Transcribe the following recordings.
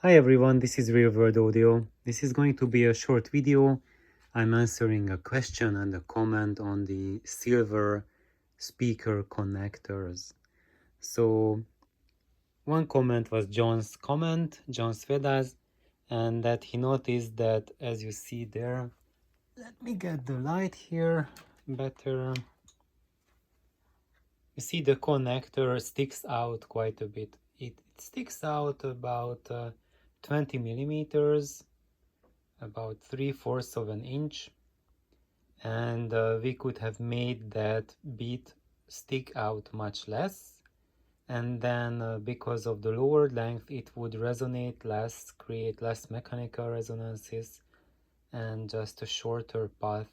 Hi everyone, this is Real World Audio. This is going to be a short video. I'm answering a question and a comment on the silver speaker connectors. So one comment was John's comment, John Svedas, and that he noticed that as you see there, let me get the light here better. You see the connector sticks out quite a bit. It sticks out about 20 millimeters, about 3/4 of an inch, and we could have made that bit stick out much less, and then because of the lower length it would resonate less, create less mechanical resonances, and just a shorter path.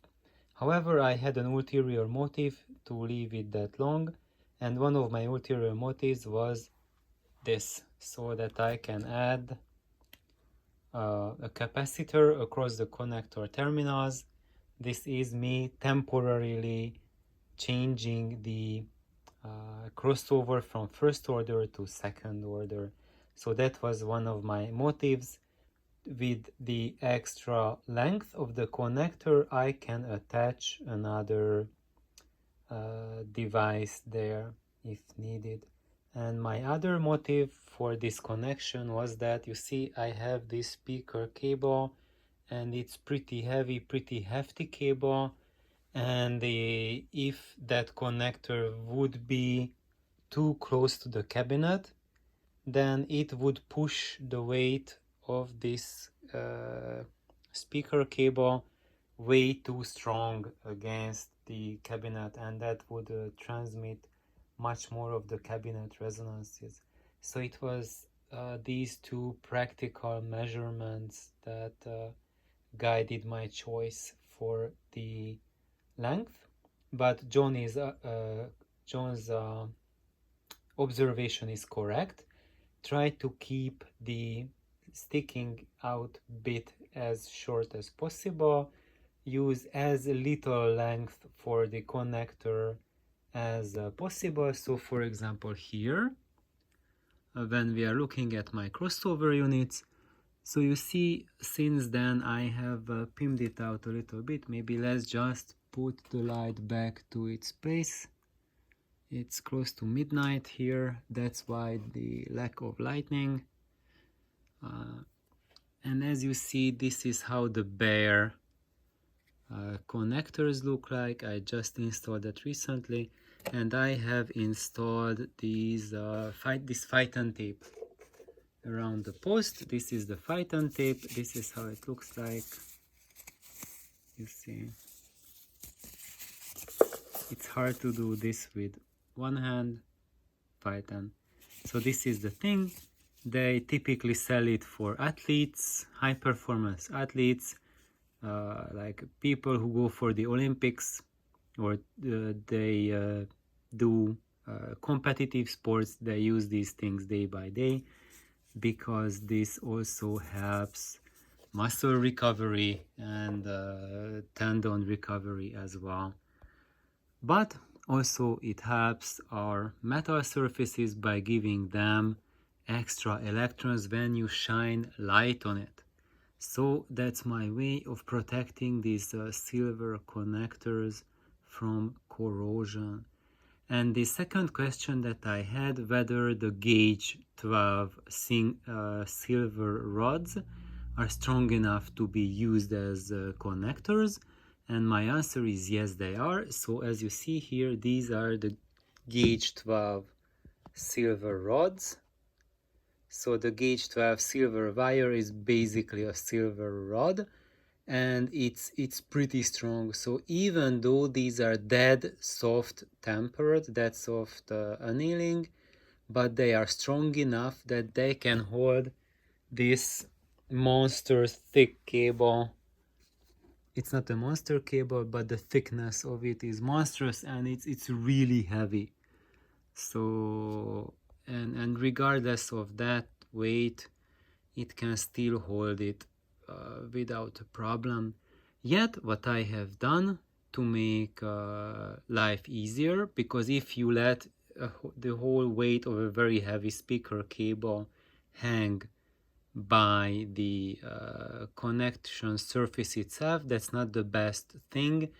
However, I had an ulterior motive to leave it that long, and one of my ulterior motives was this, so that I can add a capacitor across the connector terminals. This is me temporarily changing the crossover from first order to second order. So that was one of my motives. With the extra length of the connector, I can attach another device there if needed. And my other motive for this connection was that, you see, I have this speaker cable, and it's pretty heavy, pretty hefty cable, and if that connector would be too close to the cabinet, then it would push the weight of this speaker cable way too strong against the cabinet, and that would transmit much more of the cabinet resonances. So it was these two practical measurements that guided my choice for the length. But John's observation is correct. Try to keep the sticking out bit as short as possible. Use as little length for the connector as possible. So for example here, when we are looking at my crossover units, so you see, since then I have pinned it out a little bit. Maybe let's just put the light back to its place. It's close to midnight here, that's why the lack of lighting. And as you see, this is how the bare connectors look like. I just installed that recently, and I have installed these this Phyton tape around the post. This is the Phyton tape. This is how it looks like. You see, it's hard to do this with one hand. Phyton. So this is the thing. They typically sell it for athletes, high performance athletes, like people who go for the Olympics, or they do competitive sports. They use these things day by day, because this also helps muscle recovery and tendon recovery as well. But also it helps our metal surfaces by giving them extra electrons when you shine light on it. So that's my way of protecting these silver connectors from corrosion. And the second question that I had, whether the gauge 12 silver rods are strong enough to be used as connectors, and my answer is yes, they are. So as you see here, these are the gauge 12 silver rods. So the gauge 12 silver wire is basically a silver rod, and it's pretty strong. So even though these are dead soft tempered, dead soft annealing, but they are strong enough that they can hold this monster thick cable. It's not a monster cable, but the thickness of it is monstrous, and it's really heavy. So and regardless of that weight, it can still hold it without a problem. Yet what I have done to make life easier, because if you let the whole weight of a very heavy speaker cable hang by the connection surface itself. That's not the best thing,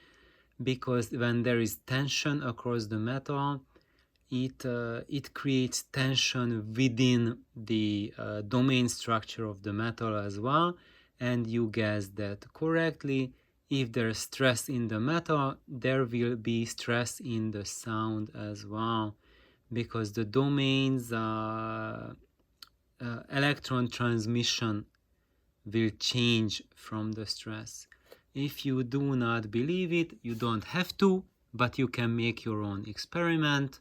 because when there is tension across the metal, it creates tension within the domain structure of the metal as well, and you guessed that correctly. If there's stress in the metal, there will be stress in the sound as well, because the domains electron transmission will change from the stress. If you do not believe it, you don't have to, but you can make your own experiment.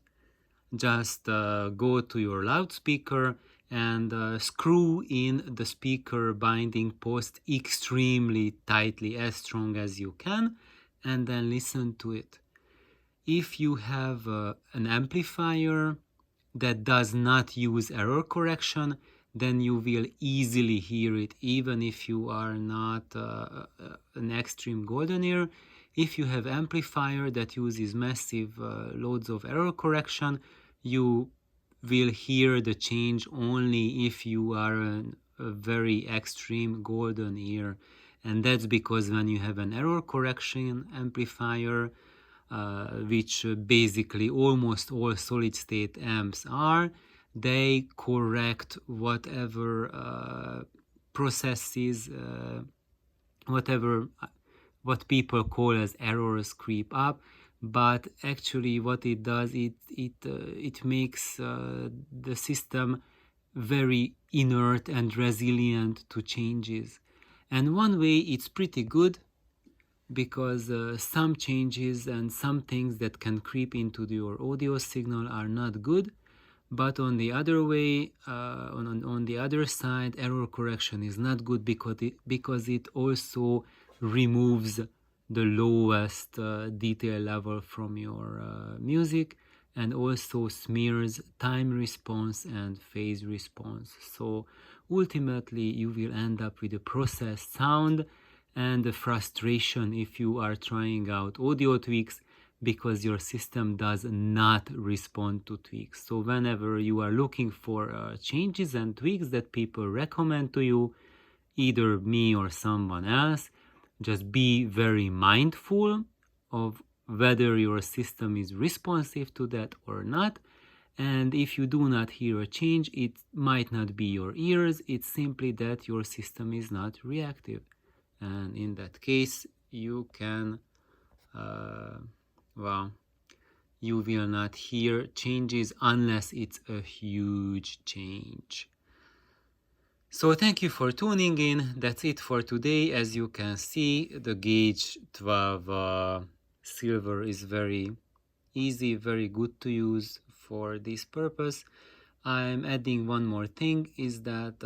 Just go to your loudspeaker and screw in the speaker binding post extremely tightly, as strong as you can, and then listen to it. If you have an amplifier that does not use error correction, then you will easily hear it, even if you are not an extreme golden ear. If you have amplifier that uses massive loads of error correction, you will hear the change only if you are a very extreme golden ear. And that's because when you have an error correction amplifier, which basically almost all solid state amps are, they correct whatever processes, what people call as errors creep up. But actually what it does, it makes the system very inert and resilient to changes. And one way it's pretty good, because some changes and some things that can creep into your audio signal are not good. But on the other way, on the other side, error correction is not good, because it also removes the lowest detail level from your music, and also smears time response and phase response. So ultimately you will end up with a processed sound and the frustration if you are trying out audio tweaks, because your system does not respond to tweaks. So whenever you are looking for changes and tweaks that people recommend to you, either me or someone else, just be very mindful of whether your system is responsive to that or not. And if you do not hear a change, it might not be your ears, it's simply that your system is not reactive. And in that case, you can, you will not hear changes unless it's a huge change. So thank you for tuning in. That's it for today. As you can see, the Gauge 12 silver is very easy, very good to use for this purpose. I'm adding one more thing, is that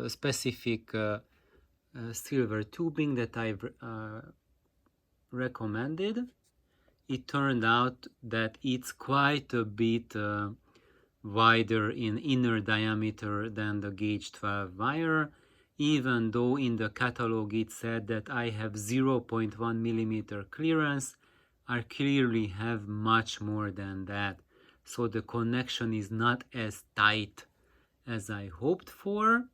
specific silver tubing that I've recommended, it turned out that it's quite a bit wider in inner diameter than the Gauge 12 wire, even though in the catalog it said that I have 0.1 millimeter clearance. I clearly have much more than that, so the connection is not as tight as I hoped for.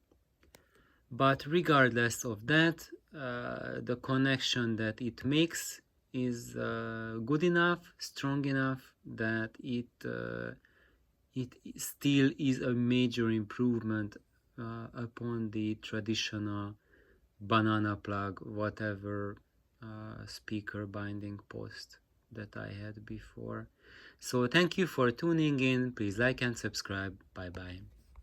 But regardless of that, the connection that it makes is good enough, strong enough, that it still is a major improvement upon the traditional banana plug, whatever speaker binding post that I had before. So thank you for tuning in. Please like and subscribe. Bye bye.